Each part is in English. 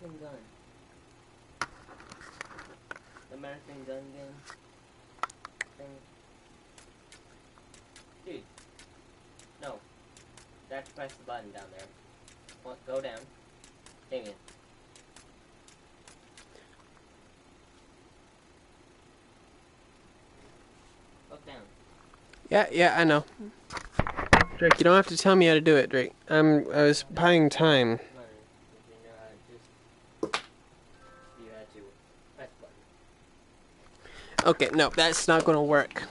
American gun. The American gun game thing. Dude. No. That's press the button down there. Go down. Damien. Look down. Yeah, I know. Drake, you don't have to tell me how to do it, Drake. I was buying time. Okay, no, that's not gonna work.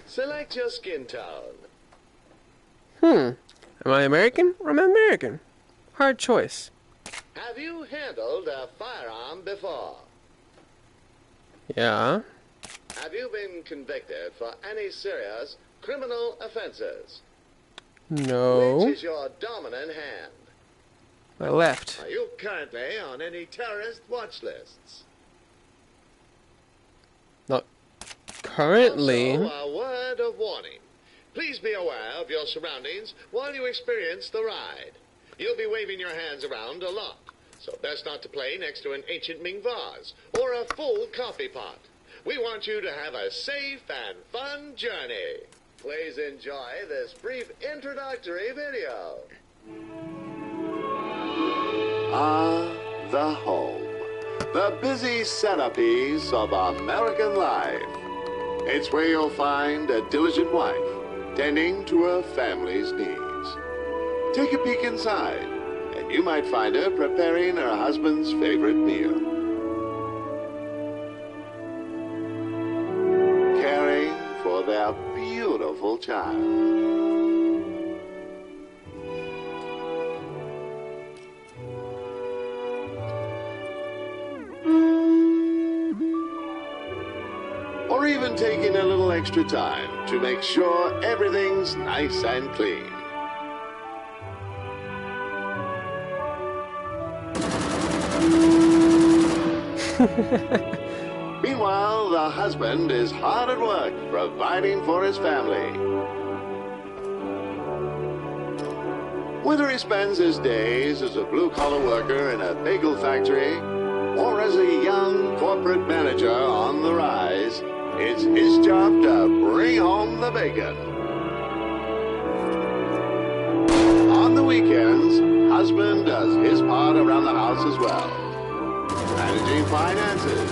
Select your skin tone. Am I American? I'm American. Hard choice. Have you handled a firearm before? Yeah. Have you been convicted for any serious criminal offenses? No. Which is your dominant hand? My left. Are you currently on any terrorist watch lists? Not currently. Also, a word of warning. Please be aware of your surroundings while you experience the ride. You'll be waving your hands around a lot, so best not to play next to an ancient Ming vase or a full coffee pot. We want you to have a safe and fun journey. Please enjoy this brief introductory video. The home. The busy centerpiece of American life. It's where you'll find a diligent wife tending to her family's needs. Take a peek inside, and you might find her preparing her husband's favorite meal. Caring for their beautiful child. Or even taking a little extra time to make sure everything's nice and clean. Meanwhile, the husband is hard at work providing for his family. Whether he spends his days as a blue-collar worker in a bagel factory or as a young corporate manager on the rise, it's his job to bring home the bacon. On the weekends, husband does his part around the house as well. Managing finances,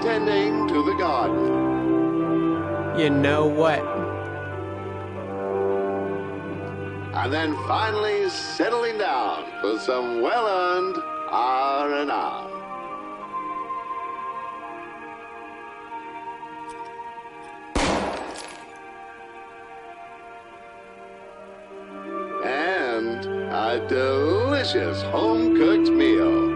tending to the garden. You know what? And then finally settling down for some well-earned R&R. And a delicious home-cooked meal.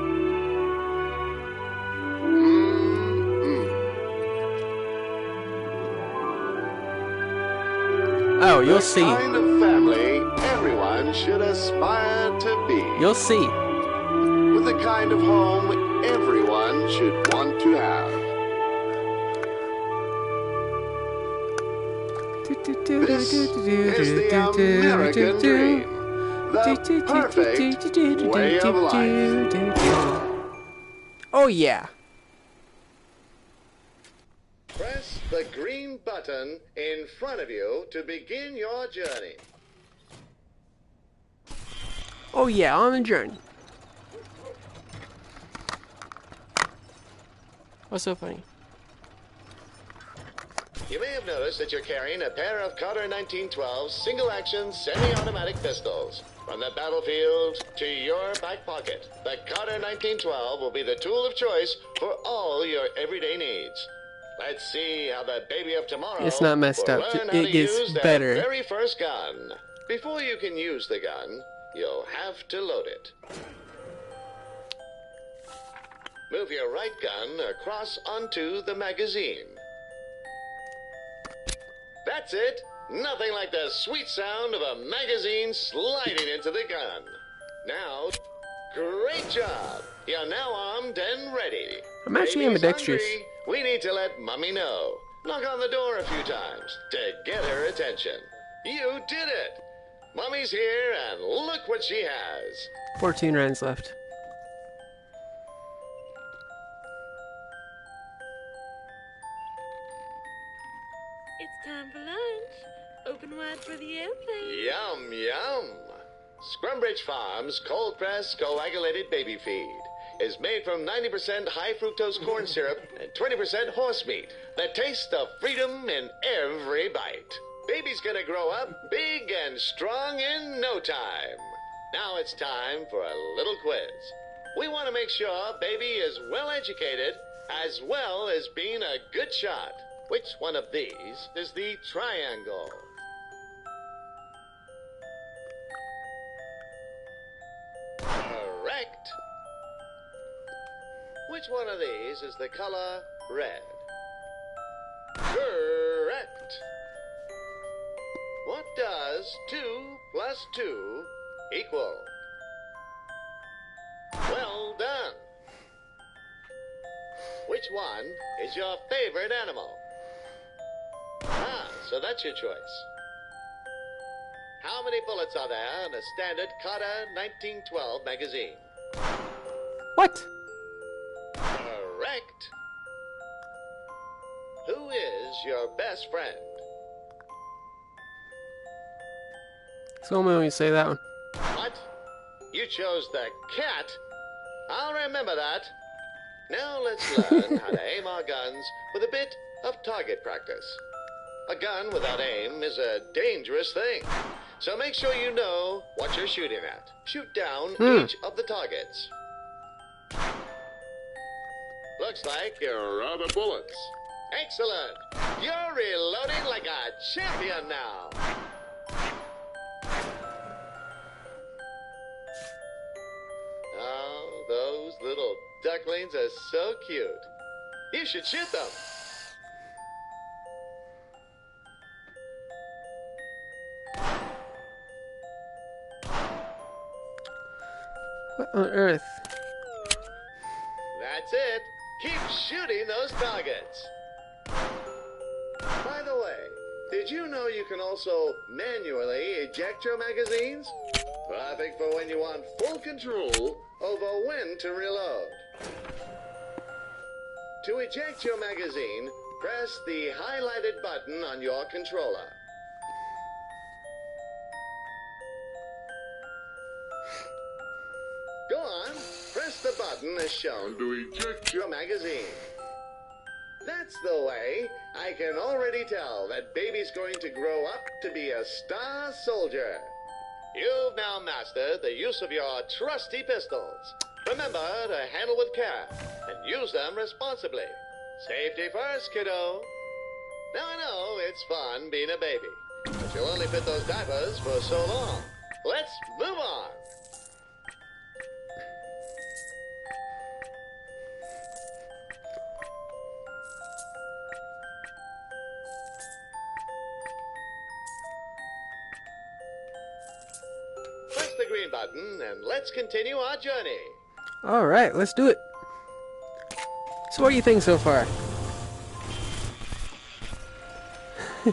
Oh, you'll see. The kind of family everyone should aspire to be. You'll see. With the kind of home everyone should want to have. This is the American dream. The perfect way of life. Oh, yeah. Press the green button in front of you to begin your journey. Oh, yeah, on the journey. What's so funny? You may have noticed that you're carrying a pair of Carter 1912 single-action semi-automatic pistols. From the battlefield to your back pocket, the Carter 1912 will be the tool of choice for all your everyday needs. Let's see how the baby of tomorrow It's not messed will up. learn how It to gets use their better. very first gun. Before you can use the gun, you'll have to load it. Move your right gun across onto the magazine. That's it. Nothing like the sweet sound of a magazine sliding into the gun. Now, great job. You're now armed and ready. I'm actually Baby's ambidextrous. hungry. We need to let Mommy know. Knock on the door a few times to get her attention. You did it. Mommy's here, and look what she has. 14 rounds left. It's time for lunch. Open wide for the airplane. Yum, yum. Scrumbridge Farms cold-pressed coagulated baby feed is made from 90% high fructose corn syrup and 20% horse meat. The taste of freedom in every bite. Baby's gonna grow up big and strong in no time. Now it's time for a little quiz. We want to make sure baby is well educated as well as being a good shot. Which one of these is the triangle? Correct. Which one of these is the color red? Correct. What does 2 plus 2 equal? Well done. Which one is your favorite animal? Ah, so that's your choice. How many bullets are there in a standard Carter 1912 magazine? What? Correct. Who is your best friend? So when you say that one. What? You chose the cat? I'll remember that. Now let's learn how to aim our guns with a bit of target practice. A gun without aim is a dangerous thing. So make sure you know what you're shooting at. Shoot down each of the targets. Looks like you're out of bullets. Excellent. You're reloading like a champion now. Oh, those little ducklings are so cute. You should shoot them. What on earth? That's it. Keep shooting those targets. By the way, did you know you can also manually eject your magazines? Perfect for when you want full control over when to reload. To eject your magazine, press the highlighted button on your controller. Go on, press the button as shown to eject your magazine. That's the way. I can already tell that baby's going to grow up to be a star soldier. You've now mastered the use of your trusty pistols. Remember to handle with care and use them responsibly. Safety first, kiddo. Now I know it's fun being a baby, but you'll only fit those diapers for so long. Let's move on. Press the green button and let's continue our journey. Alright, let's do it. So what do you think so far? So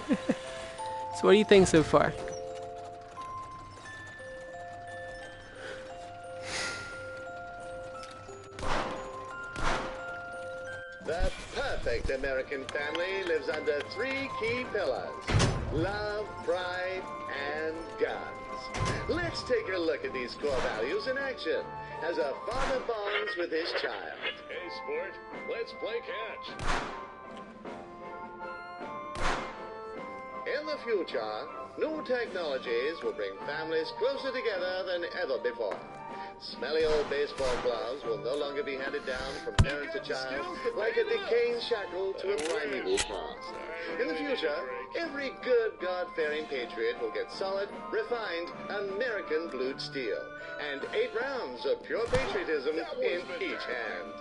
what do you think so far? The perfect American family lives under 3 key pillars: love, pride, and guns. Let's take a look at these core values in action as a father bonds with his child. Hey, sport, let's play catch. In the future, new technologies will bring families closer together than ever before. Smelly old baseball gloves will no longer be handed down from parent to child like a decaying shackle to a primeval past. In the future, every good God-fearing patriot will get solid, refined, American blued steel and 8 rounds of pure patriotism in each hand.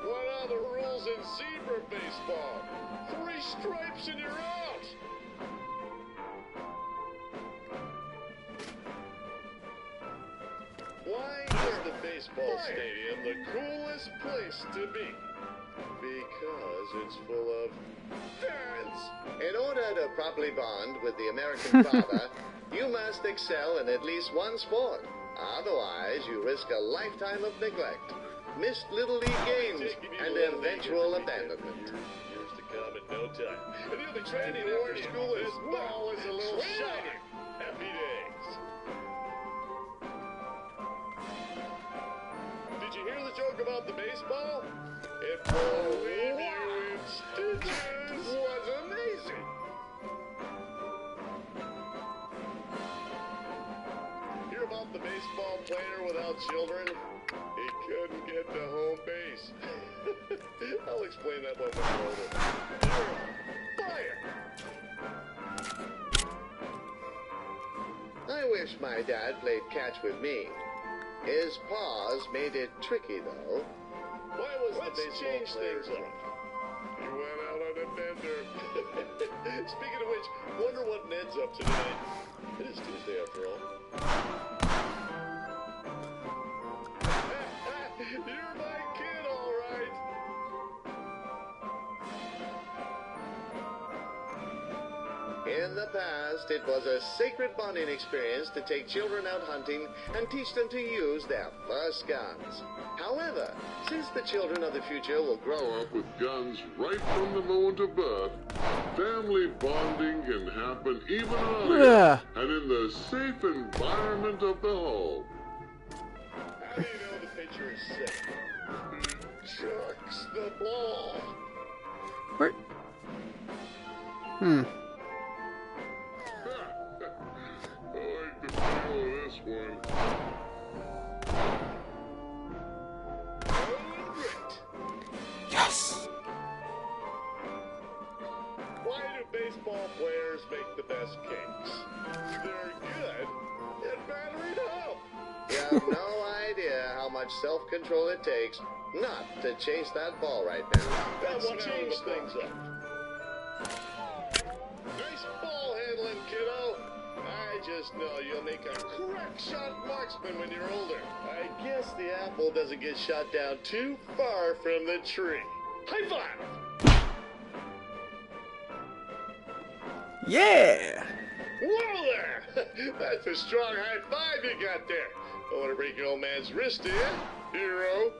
What are the rules in zebra baseball? 3 stripes and you're out. is the baseball stadium the coolest place to be? Because it's full of fans. In order to properly bond with the American father, you must excel in at least one sport. Otherwise, you risk a lifetime of neglect, missed Little League games, and eventual abandonment. Years to come in no time. And you'll be training after school as ball is a little shiny. Happy days. Did you hear the joke about the baseball? It will leave you in stitches. Was amazing. Hear about the baseball player without children? He couldn't get to home base. I'll explain that one when we're older. Fire! I wish my dad played catch with me. His paws made it tricky, though. Why was the baseball player drunk? He went out on a bender. Speaking of which, wonder what Ned's up to tonight. It is Tuesday after all. You're my kid, all right. In the past, it was a sacred bonding experience to take children out hunting and teach them to use their first guns. However, since the children of the future will grow up With guns right from the moment of birth, family bonding can happen even earlier and in the safe environment of the home. How do you know the pitcher is sick? He chucks the ball. Where? I like the feel of this one. Yes. Why do baseball players make the best cakes? They're good at battering up. You have no idea how much self-control it takes not to chase that ball right now. Let's change things up. Nice ball handling, kiddo. I just know you'll make a crack shot marksman when you're older. I guess the apple doesn't get shot down too far from the tree. High five! Yeah. Whoa there! That's a strong high five you got there. Don't want to break your old man's wrist, do you, hero?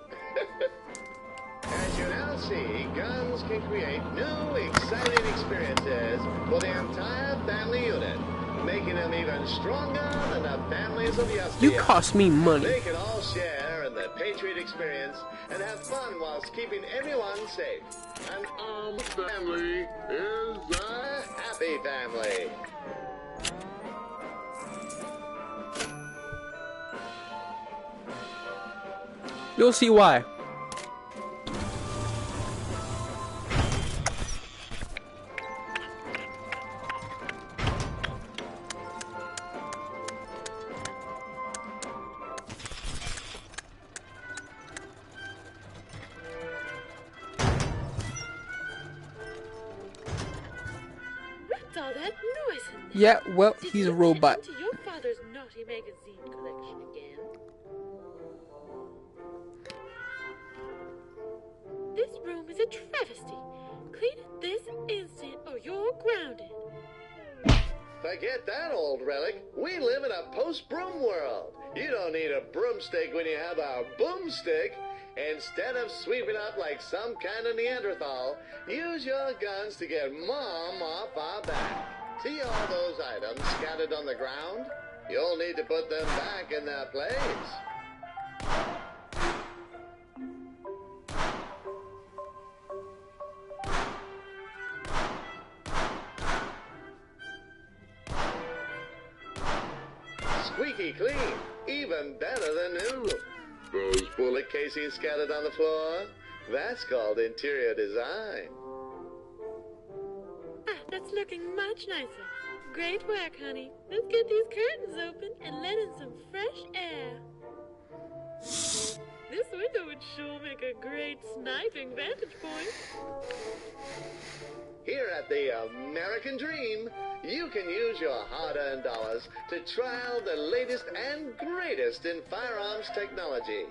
As you now see, guns can create new, exciting experiences for the entire family unit, making them even stronger than the families of yesteryear. You cost me money. They can all share in the Patriot experience and have fun whilst keeping everyone safe. An armed family is a happy family. You'll see why. What's all that noise in there? Yeah, well, Did he's a you robot. get into your father's naughty magazine collection again? This room is a travesty. Clean it this instant or you're grounded. Forget that old relic. We live in a post-broom world. You don't need a broomstick when you have a boomstick. Instead of sweeping up like some kind of Neanderthal, use your guns to get Mom off our back. See all those items scattered on the ground? You'll need to put them back in their place. Squeaky clean, even better than new. Those bullet casings scattered on the floor, that's called interior design. Ah, that's looking much nicer. Great work, honey. Let's get these curtains open and let in some fresh air. This one that would sure make a great sniping vantage point. Here at the American Dream, you can use your hard-earned dollars to try out the latest and greatest in firearms technology.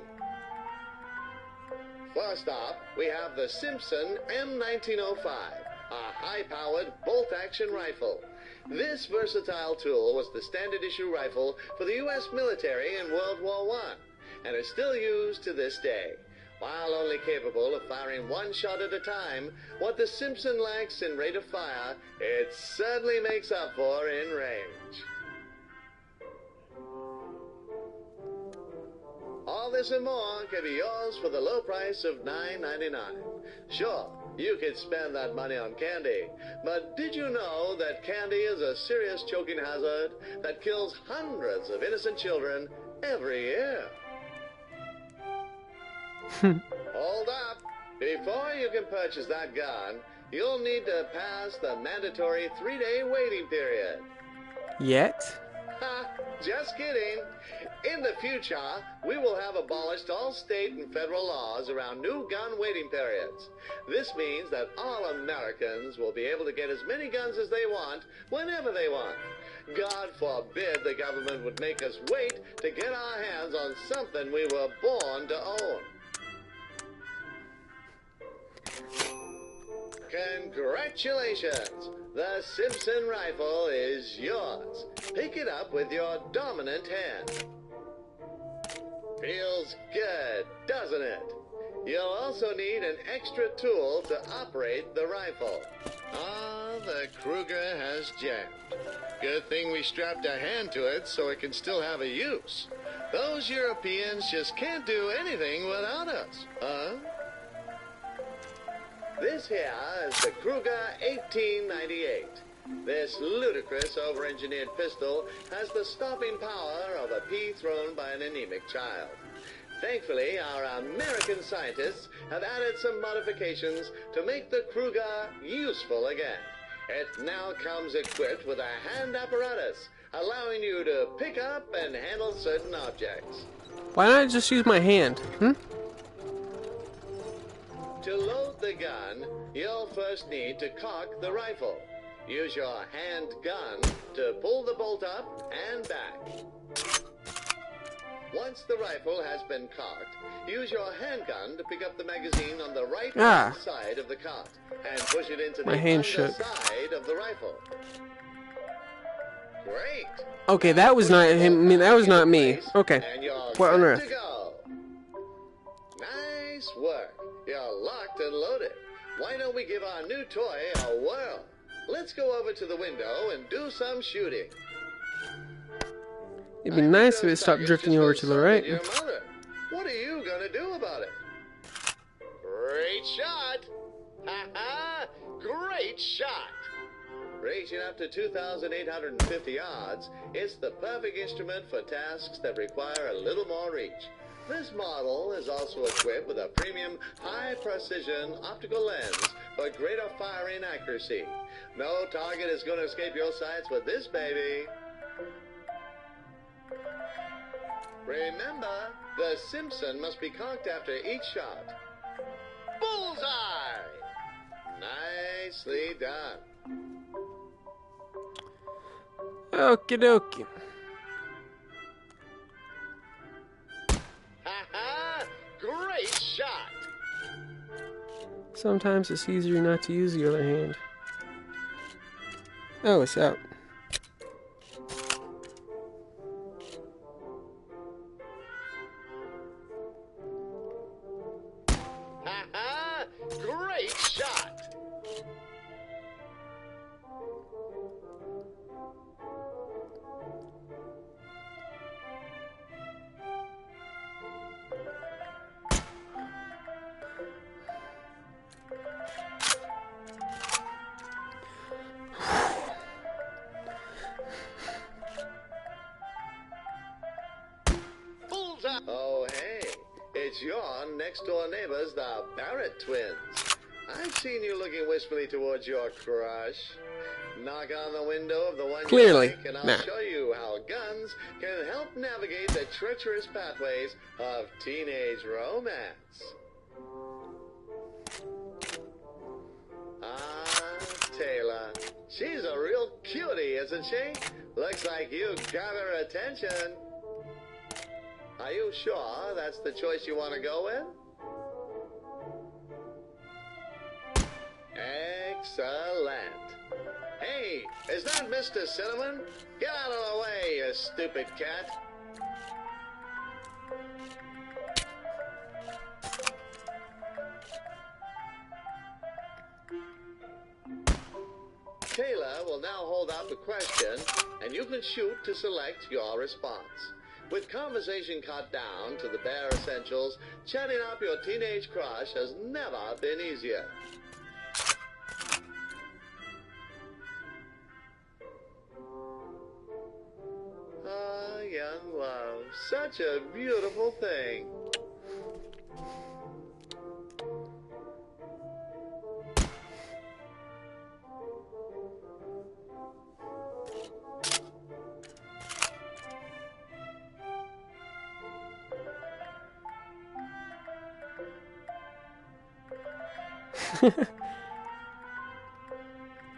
First up, we have the Simpson M1905, a high-powered bolt-action rifle. This versatile tool was the standard-issue rifle for the U.S. military in World War I, and is still used to this day. While only capable of firing one shot at a time, what the Simpson lacks in rate of fire, it certainly makes up for in range. All this and more can be yours for the low price of $9.99. Sure, you could spend that money on candy, but did you know that candy is a serious choking hazard that kills hundreds of innocent children every year? Hold up. Before you can purchase that gun, you'll need to pass the mandatory 3-day waiting period. Yet? Ha! Just kidding. In the future, we will have abolished all state and federal laws around new gun waiting periods. This means that all Americans will be able to get as many guns as they want, whenever they want. God forbid the government would make us wait to get our hands on something we were born to own. Congratulations! The Simpson rifle is yours. Pick it up with your dominant hand. Feels good, doesn't it? You'll also need an extra tool to operate the rifle. Ah, the Kruger has jammed. Good thing we strapped a hand to it so it can still have a use. Those Europeans just can't do anything without us, huh? This here is the Kruger 1898. This ludicrous over-engineered pistol has the stopping power of a pea thrown by an anemic child. Thankfully, our American scientists have added some modifications to make the Kruger useful again. It now comes equipped with a hand apparatus, allowing you to pick up and handle certain objects. Why not just use my hand? To load the gun, you'll first need to cock the rifle. Use your hand gun to pull the bolt up and back. Once the rifle has been cocked, use your handgun to pick up the magazine on the right side of the cart and push it into the underside of the rifle. Great. Okay, that was not him. I mean, that was not me. Okay. What on earth? Nice work. You're locked and loaded. Why don't we give our new toy a whirl? Let's go over to the window and do some shooting. It'd be nice if it stopped drifting over to the right. What are you gonna do about it? Great shot! Ha ha! Great shot! Reaching up to 2,850 yards, it's the perfect instrument for tasks that require a little more reach. This model is also equipped with a premium high-precision optical lens for greater firing accuracy. No target is going to escape your sights with this baby. Remember, the Simpson must be cocked after each shot. Bullseye! Nicely done. Okie dokie. Great shot! Sometimes it's easier not to use the other hand. Oh, it's out. Great shot! Oh, hey, it's your next-door neighbors, the Barrett twins. I've seen you looking wistfully towards your crush. Knock on the window of the one Clearly, you like, and I'll nah. show you how guns can help navigate the treacherous pathways of teenage romance. Taylor. She's a real cutie, isn't she? Looks like you got her attention. Are you sure that's the choice you want to go with? Excellent. Hey, is that Mr. Cinnamon? Get out of the way, you stupid cat. Taylor will now hold up a question, and you can shoot to select your response. With conversation cut down to the bare essentials, chatting up your teenage crush has never been easier. Ah, young love, such a beautiful thing.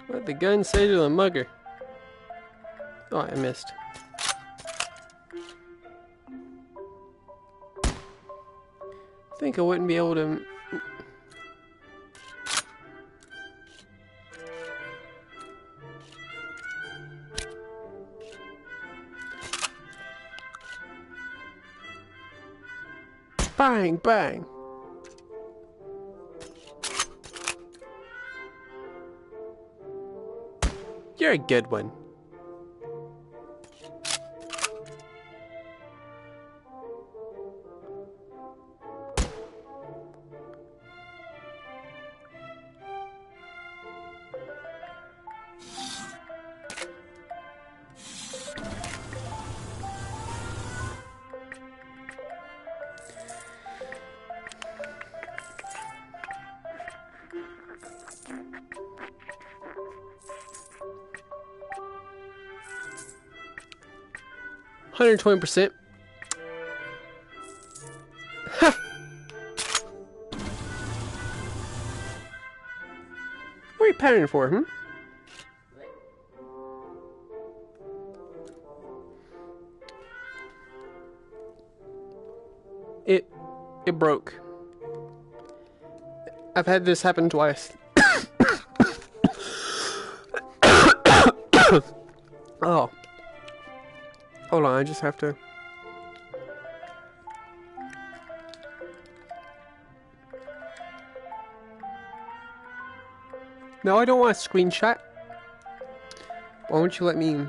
What'd the gun say to the mugger? Oh, I missed. I think I wouldn't be able to... Bang, bang. You're a good one. $120%. Ha! What are you patterning for, hmm? It broke. I've had this happen twice. Oh. Hold on, I just have to... No, I don't want a screenshot. Why don't you let me...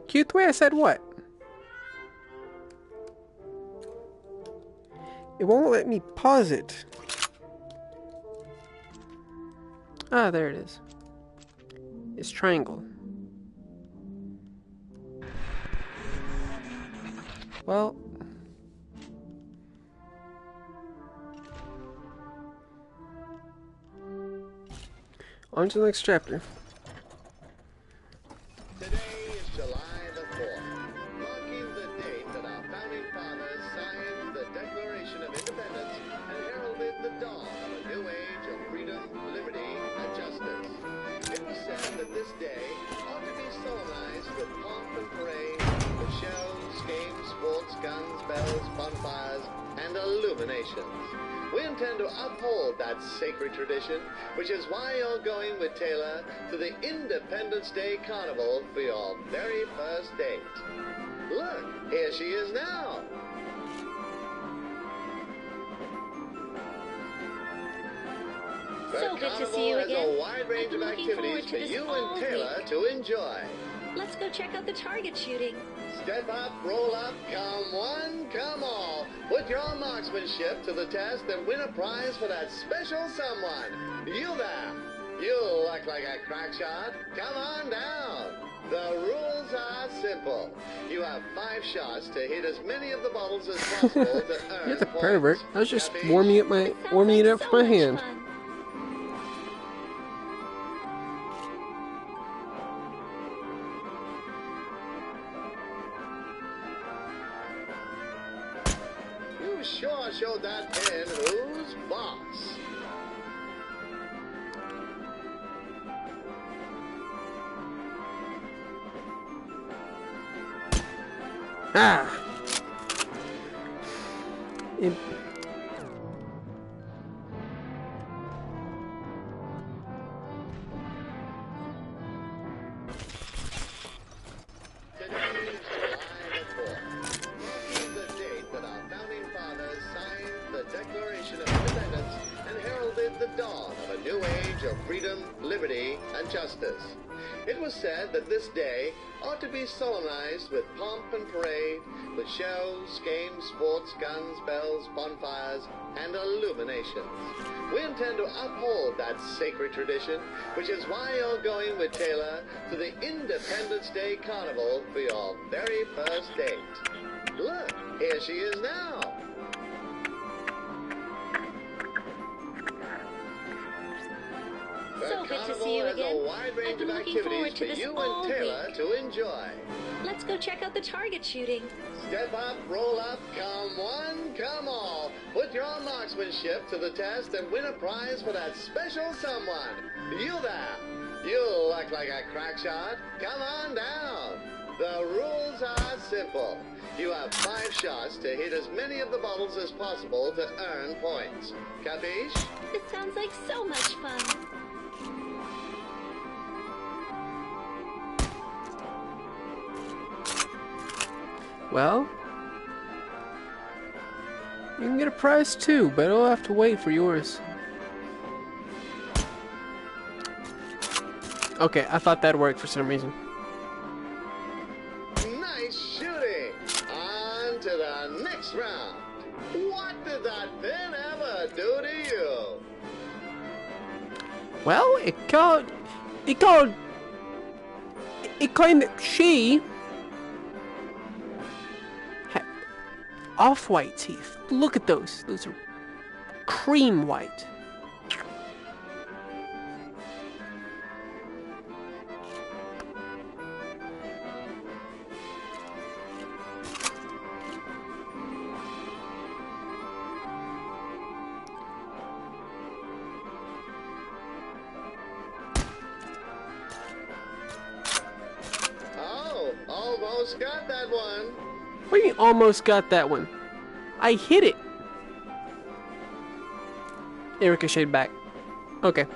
Cute the way I said what? It won't let me pause it. Ah, there it is. It's triangle. Well... on to the next chapter. Today is July the 4th, marking the date that our founding fathers signed the Declaration of Independence and heralded the dawn of a new age of freedom, liberty, and justice. It was said that this day ought to be solemnized with pomp and parade, with shows, games, sports, guns, bells, bonfires, and illuminations. We intend to uphold that sacred tradition, which is why you're going with Taylor to the Independence Day Carnival for your very first date. Look, here she is now. So good to carnival see you has again. a wide range I've of been looking forward activities to for this you all and Taylor week. to enjoy. Let's go check out the target shooting. Step up, roll up, come one, come all. Put your marksmanship to the test and win a prize for that special someone. You there. You look like a crack shot. Come on down. The rules are simple. You have 5 shots to hit as many of the bottles as possible to earn You're the points. pervert. I was just Capiche? warming it Sounds up like for my so much hand. fun. You sure showed that pin who's boss. Ah. It, Today's July the 4th, marking the date that our founding fathers signed the Declaration of Independence and heralded the dawn of a new age of freedom, liberty, and justice. It was said that this day ought to be solemnized with pomp and parade, with shows, games, sports, guns, bells, bonfires, and illuminations. We intend to uphold that sacred tradition, which is why you're going with Taylor to the Independence Day Carnival for your very first date. Look, here she is now. So good to see you has again. a wide range I've been of looking forward activities to for this you all and Taylor week. to enjoy. Let's go check out the target shooting. Step up, roll up, come one, come all. Put your marksmanship to the test and win a prize for that special someone. You there. You look like a crack shot. Come on down. The rules are simple. You have 5 shots to hit as many of the bottles as possible to earn points. Capiche? This sounds like so much fun. well, you can get a prize too, but I'll have to wait for yours. Okay, I thought that worked for some reason. Nice shooting. On to the next round. What did that pin ever do to you? Well, she had off-white teeth. Look at those. Those are cream white. Oh, almost got that one. What do you mean almost got that one? I hit it. It ricocheted back. Okay.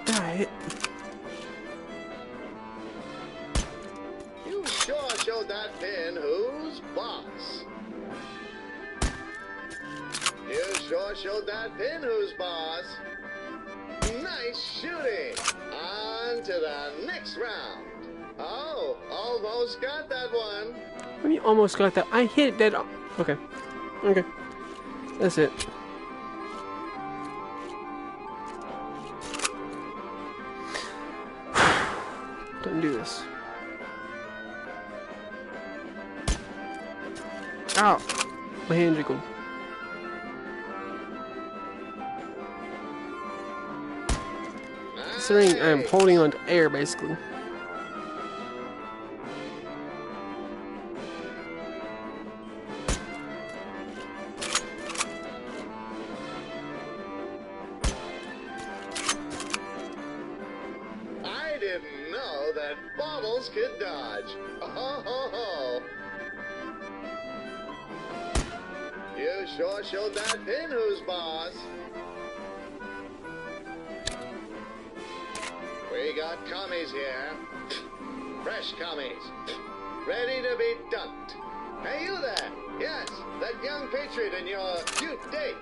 Alright. You sure showed that pin who's boss. You sure showed that pin who's boss. Nice shooting. On to the next round. Oh, almost got that one. What do you mean almost got that? I hit it dead on. Okay. Okay. That's it. Don't do this. Ow! My hand jiggled. Considering I'm holding on to air, basically. I didn't know that bottles could dodge. Oh, ho, ho. You sure showed that pin who's boss. We got commies here. Fresh commies. Ready to be dunked. Hey, you there! Yes, that young patriot and your cute date.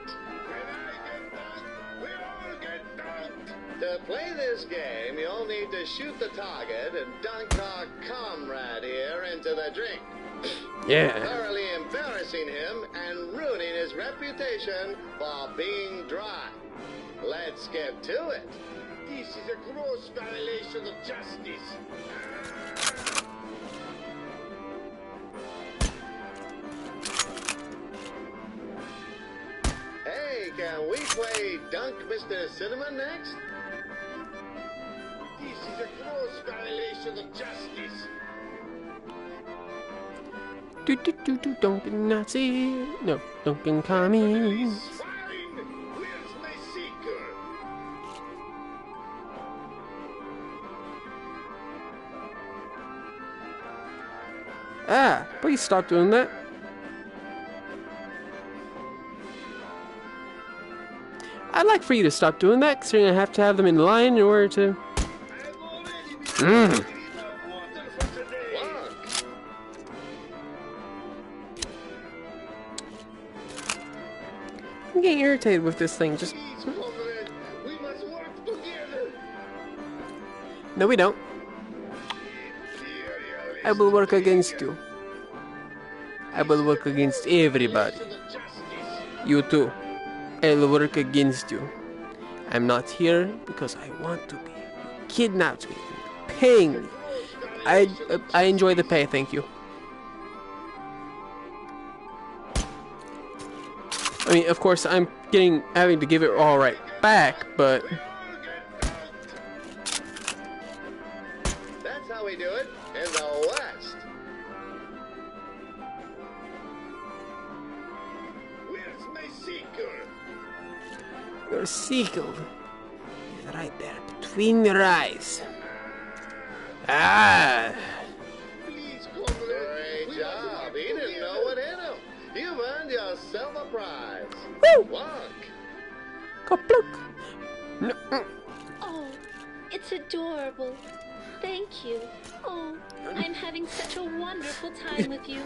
When I get dunked, we all get dunked. To play this game, you'll need to shoot the target and dunk our comrade here into the drink. Yeah. Thoroughly embarrassing him and ruining his reputation for being dry. Let's get to it. This is a gross violation of justice. Hey, can we play Dunk Mr. Cinnamon next? This is a gross violation of justice. Don't be Nazi. No, don't be communist. Fine. Where's my seeker? Ah, please stop doing that. I'd like for you to stop doing that, considering I have to have them in line in order to... I've already been drinking enough water for today. Look. I'm getting irritated with this thing. Just... Please, comrade, we must work together. No, we don't. I will work against you. I will work against everybody. You too. I will work against you. I'm not here because I want to be. You kidnapped me. You're paying me. I enjoy the pay, thank you. I mean, of course, I'm having to give it all right back, but That's how we do it in the West. Where's my seeker? your seagull is right there between your eyes. Ah! Please, comrade. Great we must job. work He didn't together. know what hit him. You've earned yourself a prize. Woo! Wonk. Kapluk! No. Oh, it's adorable. Thank you. Oh, I'm having such a wonderful time with you.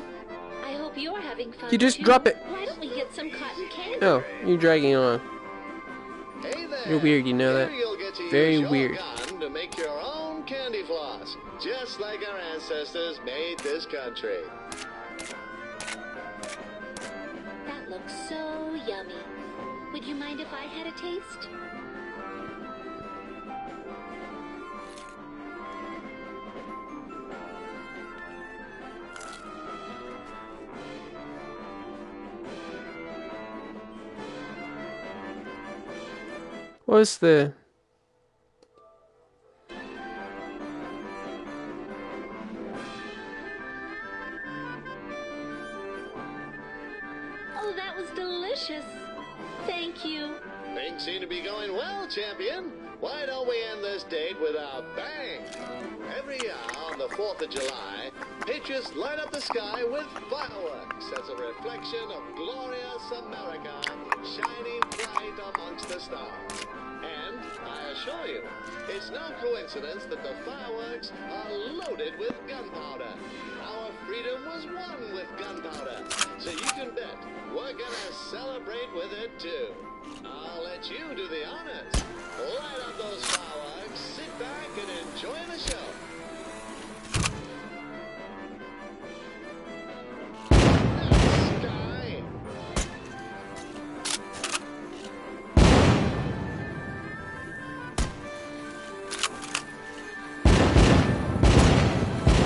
I hope you're having fun. You just too. drop it. Why don't we get some cotton candy? Oh, you're dragging on. Hey there. You're weird, you know that? Here you'll get to Very use your weird. gun to make your own candy floss, just like our ancestors made this country. That looks so yummy. Would you mind if I had a taste? What's the... Oh, that was delicious. Thank you. Things seem to be going well, champion. Why don't we end this date with a bang? Every year on the 4th of July, patriots light up the sky with fireworks as a reflection of glorious America shining bright amongst the stars. And I assure you, it's no coincidence that the fireworks are loaded with gunpowder. Our freedom was won with gunpowder, so you can bet we're gonna celebrate with it too. I'll let you do the honors. Light up those fireworks, sit back, and enjoy the show. The sky.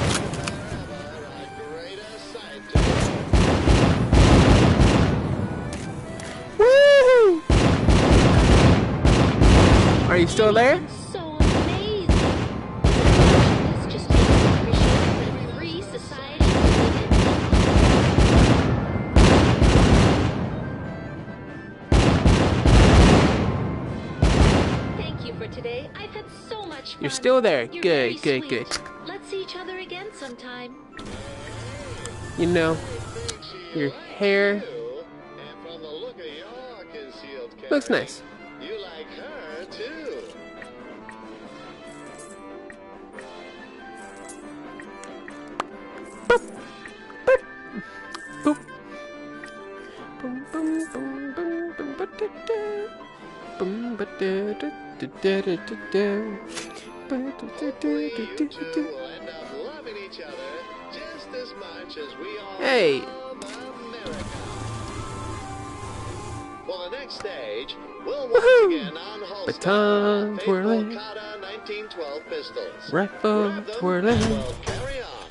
Never a greater sight to Woo! Are you still there? It's so amazing. It's just makes me appreciate the free society we live in. Thank you for today. I've had so much fun. You're still there. You're Good, very good, good. sweet. Let's see each other again sometime. You know, your hair and from the look of your concealed carry, looks nice. You like her too. Hopefully you two will end up loving each other just as much as we all Hey. love America. For the next stage, we'll Woohoo! once again unholster Baton our faithful twirling. Carter 1912 pistols. Rifle Grab them twirling. and we'll carry on.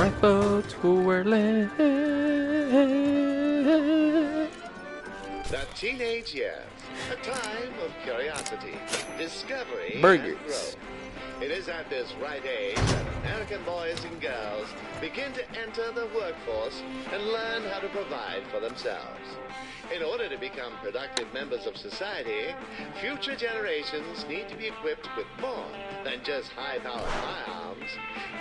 Rifle twirling. The teenage years, a time of curiosity, discovery, Burgers. and growth. It is at this right age that American boys and girls begin to enter the workforce and learn how to provide for themselves. In order to become productive members of society, future generations need to be equipped with more than just high-powered firearms.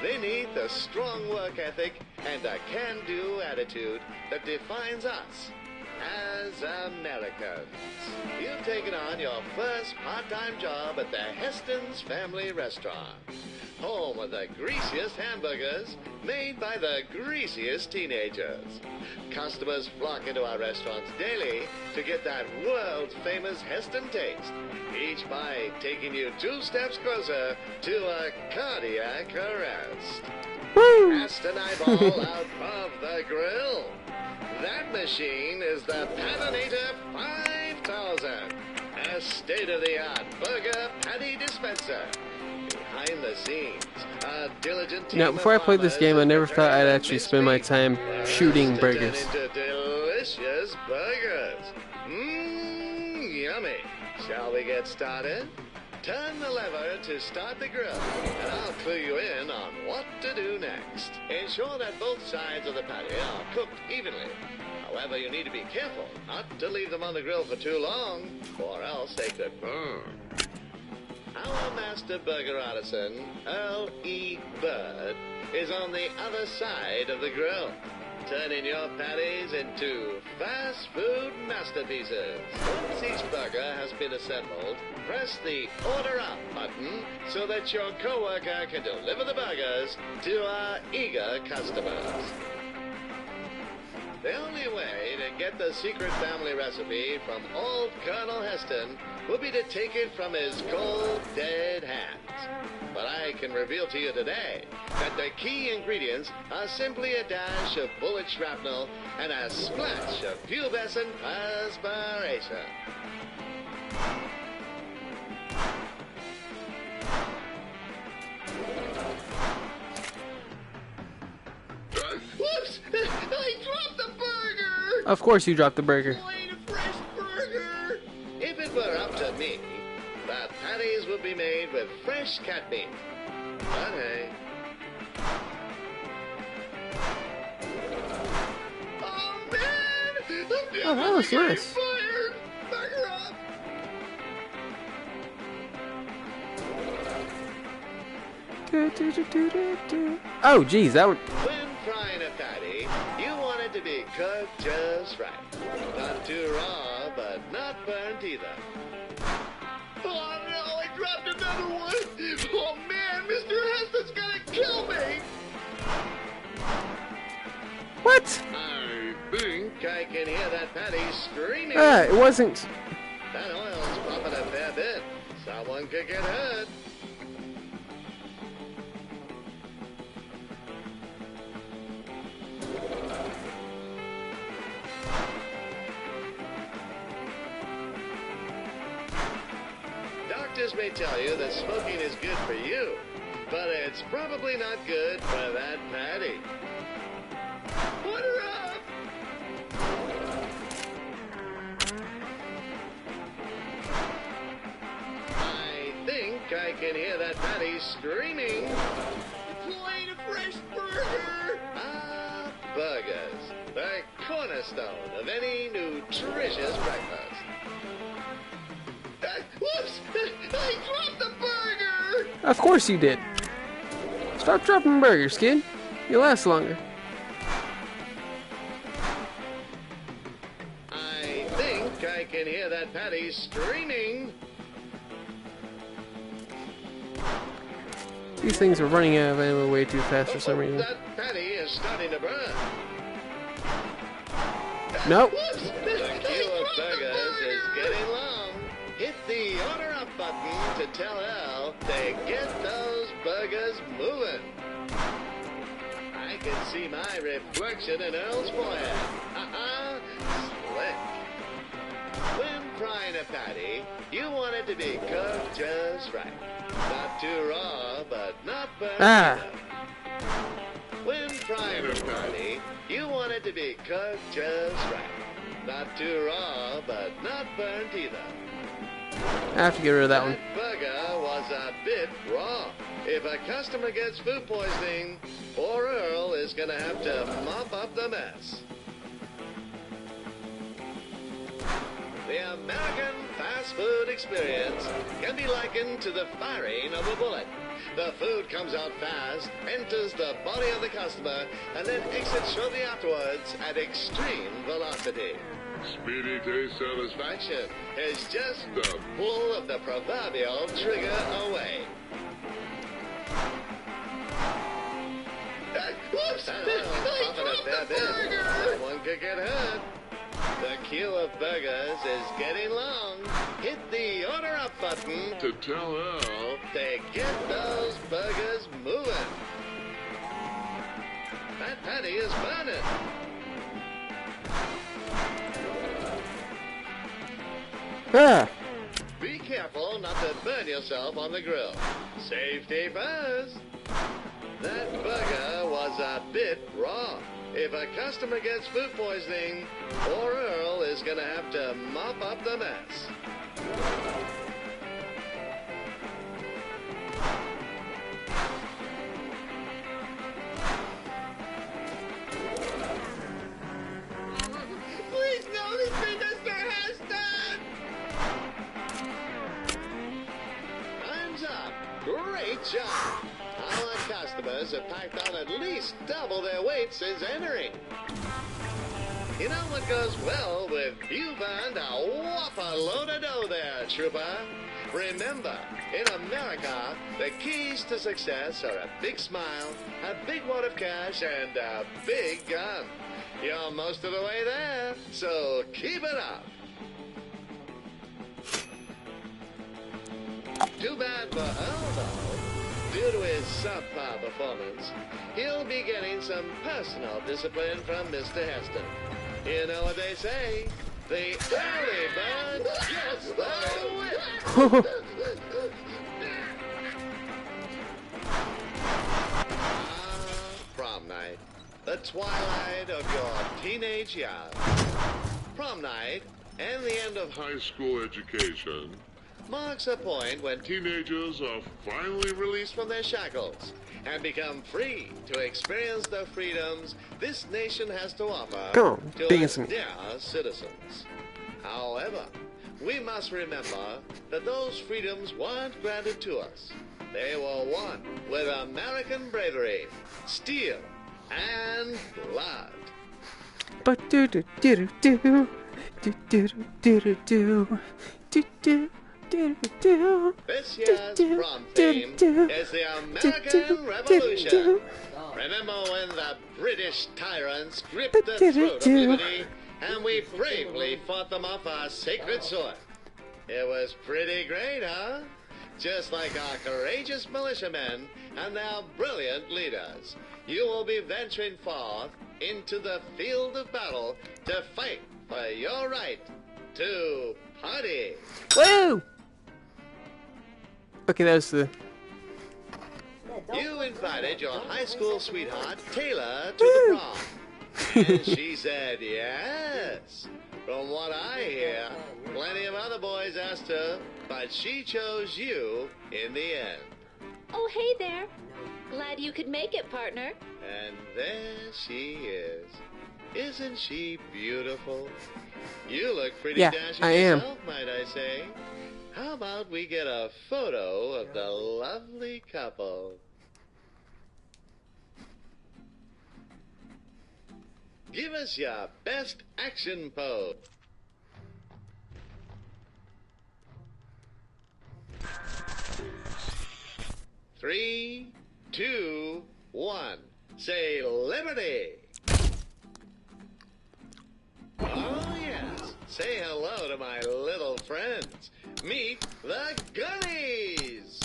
They need the strong work ethic and a can-do attitude that defines us as Americans. You've taken on your first part-time job at the Heston's Family Restaurant, home of the greasiest hamburgers made by the greasiest teenagers. Customers flock into our restaurants daily to get that world-famous Heston taste, each bite taking you 2 steps closer to a cardiac arrest. Woo! Heston eyeball out of the grill. That machine is the Patinator 5000, a state-of-the-art burger patty dispenser. Behind the scenes, a diligent team Now, before I of played this farmers game, I have never thought I'd prepared actually spend my mincemeat time for us shooting to burgers. turn into delicious burgers. Yummy. Shall we get started? Turn the lever to start the grill, and I'll clue you in on what to do next. Ensure that both sides of the patty are cooked evenly. However, you need to be careful not to leave them on the grill for too long, or else they could burn. Our master burger artisan, Earl E. Bird, is on the other side of the grill, turning your patties into fast food masterpieces. Once each burger has been assembled, press the Order Up button so that your coworker can deliver the burgers to our eager customers. The only way to get the secret family recipe from old Colonel Heston will be to take it from his cold, dead hands. But I can reveal to you today that the key ingredients are simply a dash of bullet shrapnel and a splash of pubescent perspiration. Whoops! I dropped the burger! Of course you dropped the burger. Plain fresh burger! If it were up to me, the patties would be made with fresh cat meat. But hey. Oh man! Oh, that was nice. Fired! Burger up! Oh, geez, that would. When frying a patty, you want it to be cooked just right. Not too raw, but not burnt either. Oh no, I dropped another one! Oh man, Mr. Heston's gonna kill me! What? I think I can hear that patty screaming. Ah, it wasn't. That oil's pumping a fair bit. Someone could get hurt. Doctors may tell you that smoking is good for you, but it's probably not good for that patty. Put her up! I think I can hear that patty screaming. Plain fresh burger! Ah, burgers. The cornerstone of any nutritious breakfast. Whoops! I dropped the burger! Of course you did. Stop dropping burgers, kid. You'll last longer. I think I can hear that patty screaming. These things are running out of ammo way too fast for some reason. That patty is starting to burn. Nope. Whoops! The queue of burgers is getting long. Hit the order up button to tell Earl to get those burgers moving. I can see my reflection in Earl's forehead. Slick. When frying a patty, you want it to be cooked just right. Not too raw, but not burnt either. When frying a patty, you want it to be cooked just right. Not too raw, but not burnt either. I have to get rid of that one. That burger was a bit raw. If a customer gets food poisoning, poor Earl is going to have to mop up the mess. The American fast food experience can be likened to the firing of a bullet. The food comes out fast, enters the body of the customer, and then exits shortly afterwards at extreme velocity. Speedy taste satisfaction. Satisfaction is just the pull of the proverbial trigger away. Whoops! Someone could get hurt. The queue of burgers is getting long. Hit the order up button To tell Earl, to get those burgers moving. That patty is burning. Be careful not to burn yourself on the grill. Safety first. That burger was a bit raw. If a customer gets food poisoning, poor Earl is going to have to mop up the mess. Please no, this thing Mr. Heston! Time's up. Great job. Our customers have packed on at least double their weight since entering. You know what goes well with you've earned a whopper load of dough there, trooper. Remember, in America, the keys to success are a big smile, a big wad of cash, and a big gun. You're most of the way there, so keep it up. Too bad for Earl, though. Due to his subpar performance, he'll be getting some personal discipline from Mr. Heston. You know what they say? The early bird gets the whip. Prom night. The twilight of your teenage years. Prom night and the end of high school education. marks a point when Teenagers are finally released from their shackles and become free to experience the freedoms this nation has to offer Come on, to dance its me. dear citizens. However, we must remember that those freedoms weren't granted to us. They were won with American bravery, steel, and blood. But do do do do do do do do do do do. This year's prom theme is the American Revolution. Remember when the British tyrants gripped the throat of liberty and we bravely fought them off our sacred sword? It was pretty great, huh? Just like our courageous militiamen and their brilliant leaders, you will be venturing forth into the field of battle to fight for your right to party. Woo! Okay, that was the... You invited your high school sweetheart, Taylor, to the prom. And she said yes. From what I hear, plenty of other boys asked her, but she chose you in the end. Oh, hey there. Glad you could make it, partner. And there she is. Isn't she beautiful? You look pretty Yeah, dashing I am. yourself, might I say. How about we get a photo of the lovely couple? Give us your best action pose. Three, two, one. Say liberty. Oh, yes. say hello to my little friends. Meet the Gunnies!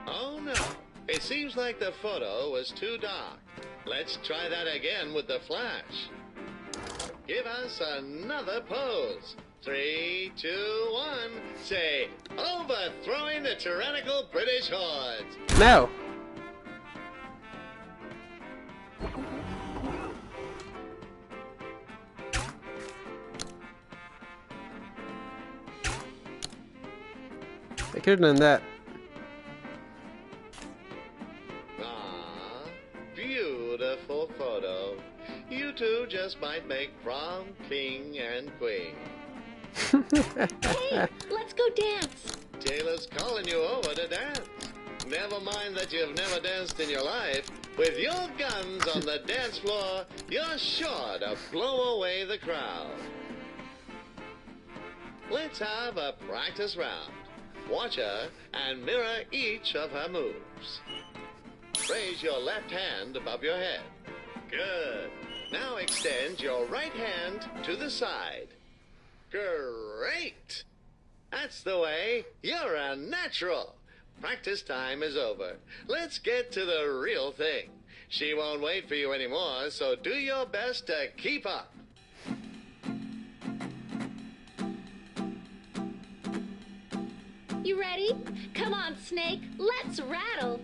Oh no, it seems like the photo was too dark. Let's try that again with the flash. Give us another pose. 3, 2, 1. Say, overthrowing the tyrannical British hordes. No. I could have done that. Ah, beautiful photo. You two just might make prom king and queen. Hey, let's go dance. Taylor's calling you over to dance. Never mind that you've never danced in your life. With your guns on the dance floor, you're sure to blow away the crowd. Let's have a practice round. Watch her and mirror each of her moves. Raise your left hand above your head. Good. Now extend your right hand to the side. Great! That's the way. You're a natural. Practice time is over. Let's get to the real thing. She won't wait for you anymore, so do your best to keep up. You ready? Come on, Snake. Let's rattle.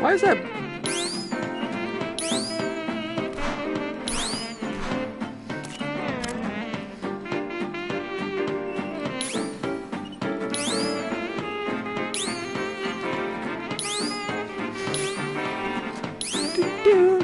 Why is that? Do.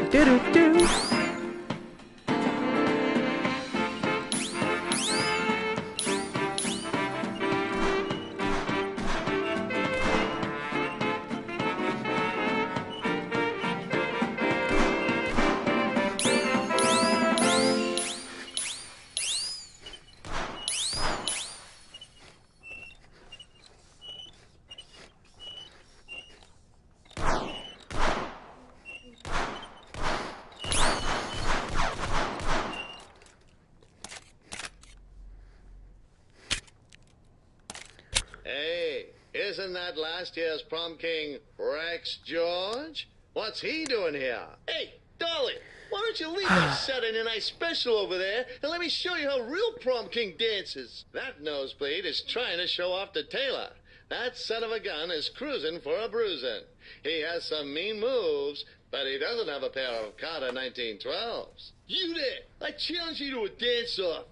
Hey, isn't that last year's prom king Rex George? What's he doing here? Hey, Dolly, why don't you leave that Saturday night special over there and let me show you how real prom king dances? That nosebleed is trying to show off to Taylor. That son of a gun is cruising for a bruising. He has some mean moves, but he doesn't have a pair of Carter 1912s. You there! I challenge you to a dance-off.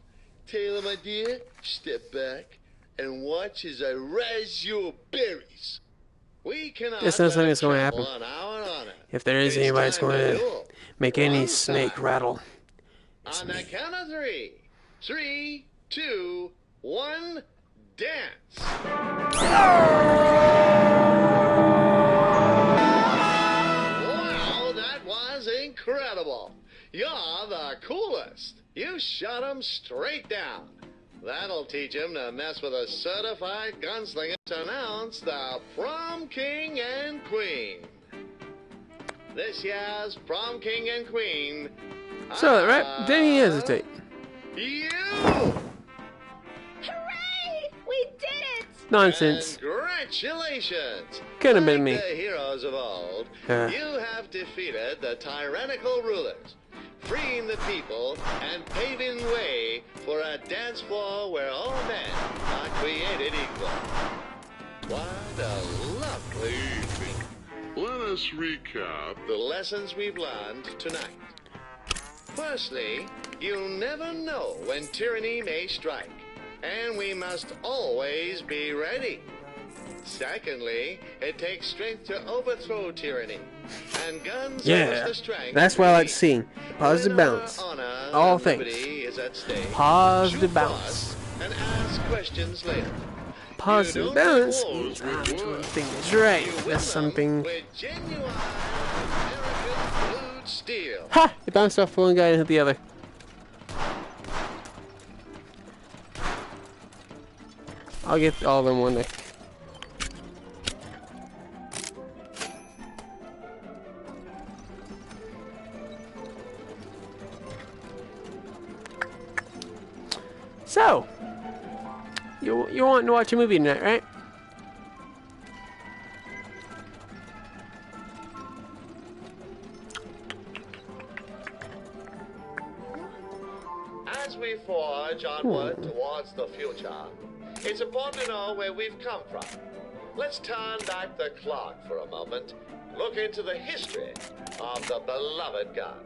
Taylor, my dear, step back and watch as I rise your berries. We cannot There's nothing that's going to happen. on our honor. If there is It's anybody that's time going to to duel. make any One snake time. rattle, it's On the me. count of 3. 3, 2, 1, dance. Wow, that was incredible. You're the coolest. You shot him straight down. That'll teach him to mess with a certified gunslinger to announce the prom king and queen. This year's prom king and queen. So, right? Didn't he hesitate? You! Hooray! We did it! Nonsense. And great! Congratulations! Could have Like been me. the heroes of old, you have defeated the tyrannical rulers, freeing the people and paving way for a dance floor where all men are created equal. What a lovely evening. Let us recap. The lessons we've learned tonight. Firstly, you never know when tyranny may strike, and we must always be ready. Secondly, it takes strength to overthrow tyranny, and guns give us the strength. That's what I like to see. Positive When our balance. honor All and things. liberty is at stake, Positive shoot balance. first and ask questions later. Positive You don't balance make means wars I'm with doing words. things right. You win That's them something. with genuine American blued steel. Ha! It bounced off one guy and hit the other. I'll get all of them one day. So, you want to watch a movie tonight, right? As we forge onward towards the future, it's important to know where we've come from. Let's turn back the clock for a moment, look into the history of the beloved gun.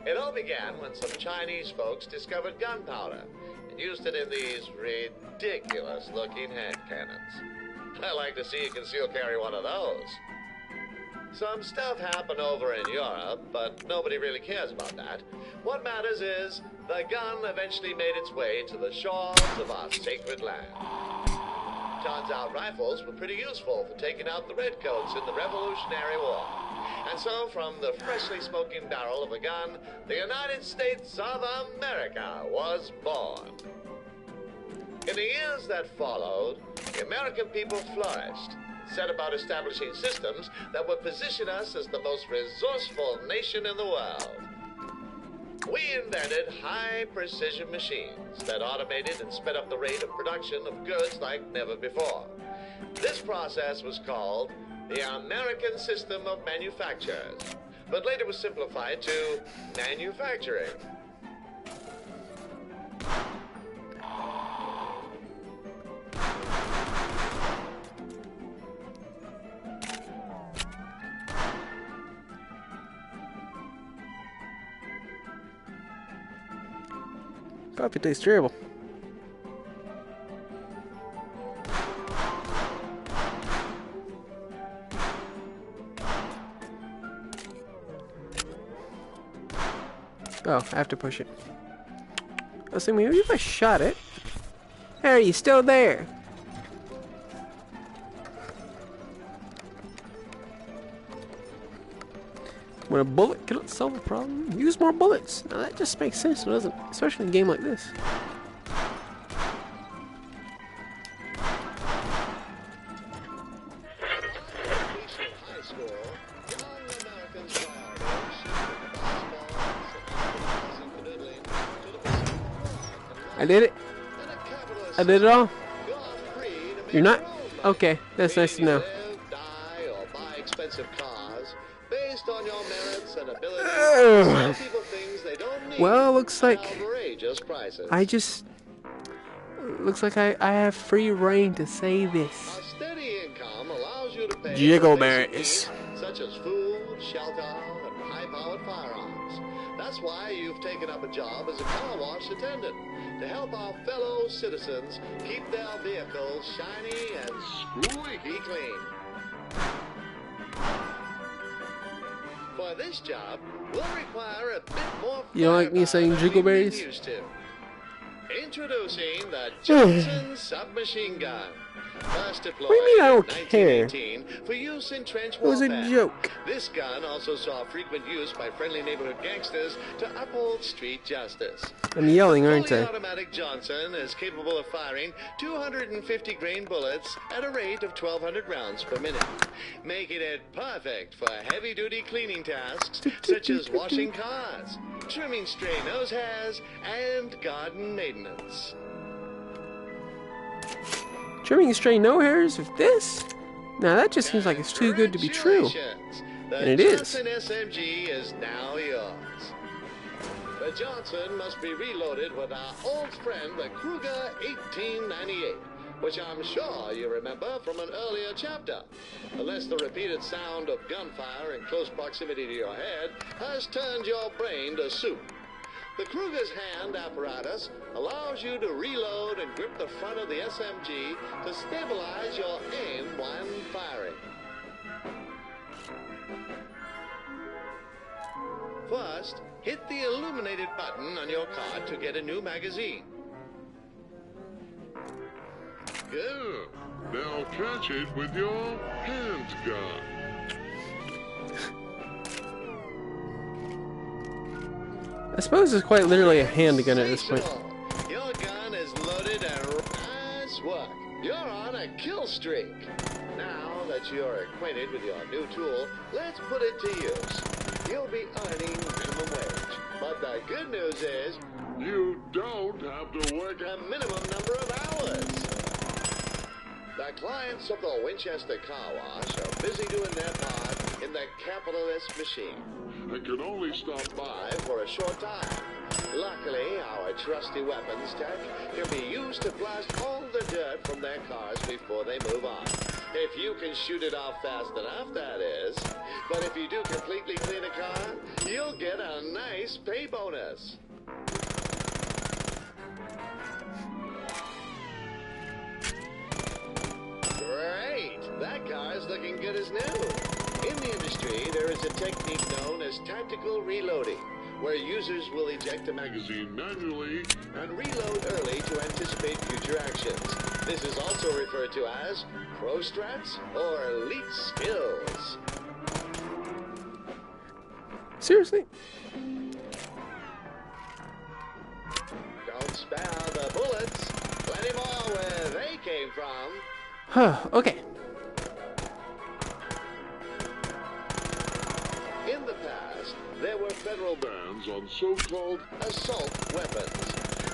It all began when some Chinese folks discovered gunpowder and used it in these ridiculous-looking hand cannons. I like to see you can still carry one of those. Some stuff happened over in Europe, but nobody really cares about that. What matters is the gun eventually made its way to the shores of our sacred land. Turns out rifles were pretty useful for taking out the redcoats in the Revolutionary War. And so, from the freshly smoking barrel of a gun, the United States of America was born. In the years that followed, the American people flourished, set about establishing systems that would position us as the most resourceful nation in the world. We invented high-precision machines that automated and sped up the rate of production of goods like never before. This process was called the American System of Manufactures, but later was simplified to manufacturing. Coffee tastes terrible. Oh, I have to push it. I was thinking, maybe if I shot it. Hey, are you still there? When a bullet cannot solve a problem, use more bullets. Now that just makes sense, doesn't it? Especially in a game like this. I did it. I did it all. You're not? Okay, that's nice to know. Well, looks like looks like I have free reign to say this. Jiggle berries. Such as food, shelter, and high-powered firearms. That's why you've taken up a job as a car wash attendant to help our fellow citizens keep their vehicles shiny and squeaky clean. For this job, we'll require a bit more. You don't like me saying jiggleberries? Used to. Introducing the Johnson submachine gun. First deployed What do you mean I don't in care? 1918 for use in trench It was warfare. a joke. This gun also saw frequent use by friendly neighborhood gangsters to uphold street justice. I'm yelling, aren't Fully I? automatic Johnson is capable of firing 250 grain bullets at a rate of 1,200 rounds per minute, making it perfect for heavy-duty cleaning tasks such as washing cars, trimming stray nose hairs, and garden maintenance. Trimming stray no-hairs with this? Now that just seems like it's too good to be true. And it is. The Johnson SMG is now yours. The Johnson must be reloaded with our old friend, the Kruger 1898, which I'm sure you remember from an earlier chapter, unless the repeated sound of gunfire in close proximity to your head has turned your brain to soup. The Kruger's hand apparatus allows you to reload and grip the front of the SMG to stabilize your aim when firing. First, hit the illuminated button on your card to get a new magazine. Yeah. Now catch it with your handgun. I suppose it's quite literally a handgun at this point. Your gun is loaded and nice work. You're on a kill streak. Now that you're acquainted with your new tool, let's put it to use. You'll be earning minimum wage. But the good news is, You don't have to work a minimum number of hours. The clients of the Winchester Car Wash are busy doing their part in the capitalist machine. I can only stop by. For a short time. Luckily, our trusty weapons tech can be used to blast all the dirt from their cars before they move on. If you can shoot it off fast enough, that is. But if you do completely clean a car, you'll get a nice pay bonus. Great! That car's looking good as new. In the industry, there is a technique known as tactical reloading, where users will eject a magazine manually and reload early to anticipate future actions. This is also referred to as pro strats or elite skills. Seriously? Don't spare the bullets. Plenty more where they came from. Huh, okay. In the past, there were federal Bans on so-called assault weapons.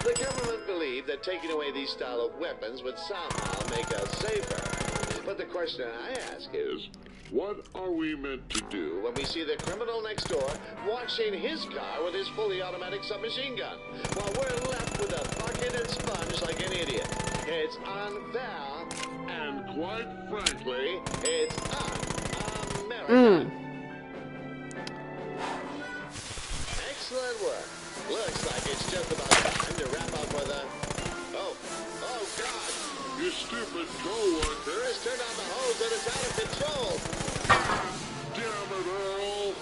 The government believed that taking away these style of weapons would somehow make us safer. But the question I ask is, what are we meant to do? when we see the criminal next door washing his car with his fully automatic submachine gun, while we're left with a bucket and sponge like an idiot? It's unfair, And quite frankly, it's un-American. Excellent work. Looks like it's just about time to wrap up with a... Oh God! your stupid co-worker. Has turned on the hose and it's out of control. Damn it, Earl.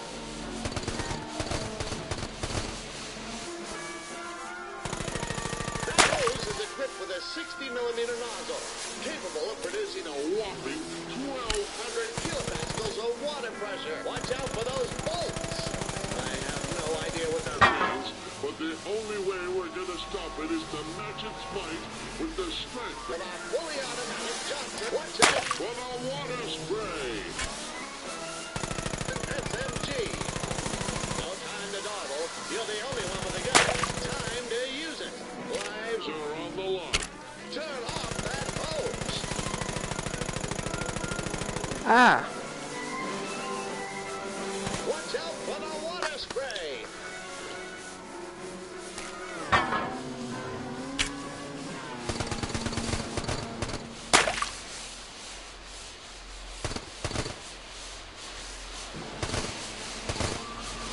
That hose is equipped with a 60mm nozzle, capable of producing a whopping 1,200 kilopascals of water pressure. Watch out for those bolts. I have no idea what that means. But the only way we're gonna stop it is to match its might with the strength With our fully automatic Johnson, watch out. for the water spray. SMG. No time to dawdle. You're the only one with a gun. Time to use it. Lives Are on the line. turn off that hose. Ah. Watch out for the water spray.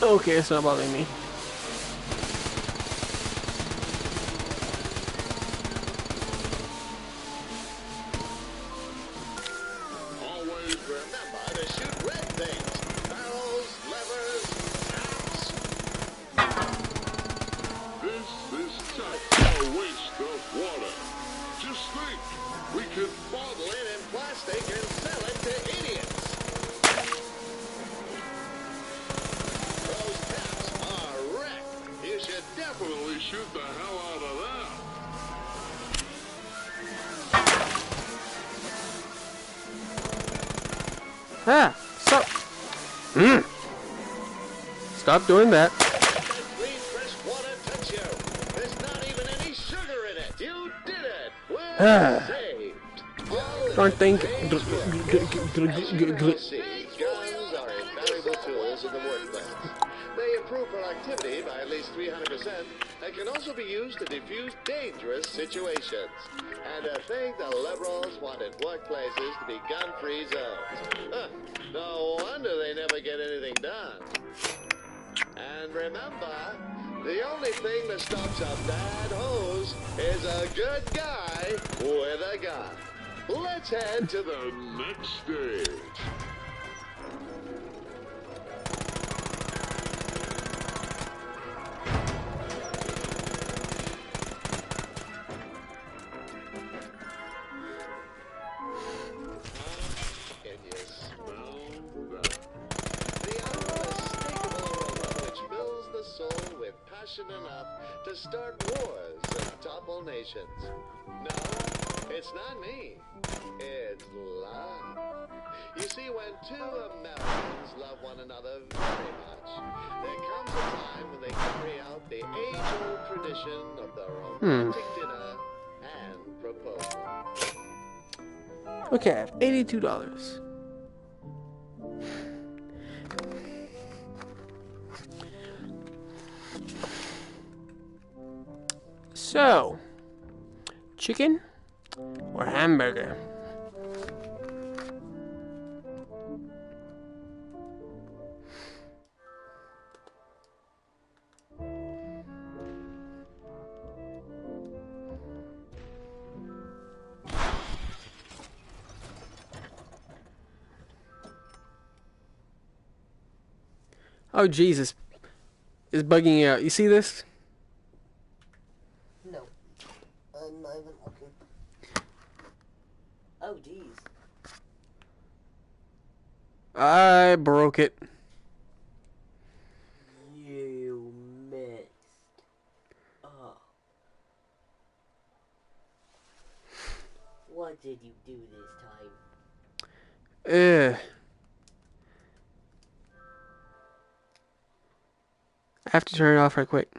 Okay, it's not bothering me. Always remember to shoot red things. Barrels, levers, taps. This is such a waste of water. Just think, we could Bottle it in plastic and sell it to idiots. Those taps are wrecked. You should definitely shoot the hell out of that. Ah, stop. Stop doing that. let that clean, fresh water touch you. There's not even any sugar in it. You did it. We're saved. Start thinking. As see, guns are invaluable tools in the workplace. They improve productivity by at least 300% and can also be used to defuse dangerous situations. And to think the liberals wanted workplaces to be gun-free zones. Huh, no wonder they never get anything done. And remember, the only thing that stops a bad hose is a good guy with a gun. Let's head to The next stage. Can you smell that? The unmistakable aroma which fills the soul with passion enough to start wars and topple nations. No, it's not me. It's love. You see, when two Americans love one another very much, there comes a time when they carry out the age-old tradition of the romantic dinner and proposal. Okay, I have $82. So, chicken or hamburger? Oh Jesus, it's bugging out. You see this? No. I'm not even looking. Oh, jeez. I broke it. You missed. Oh. What did you do this time? I have to turn it off right quick.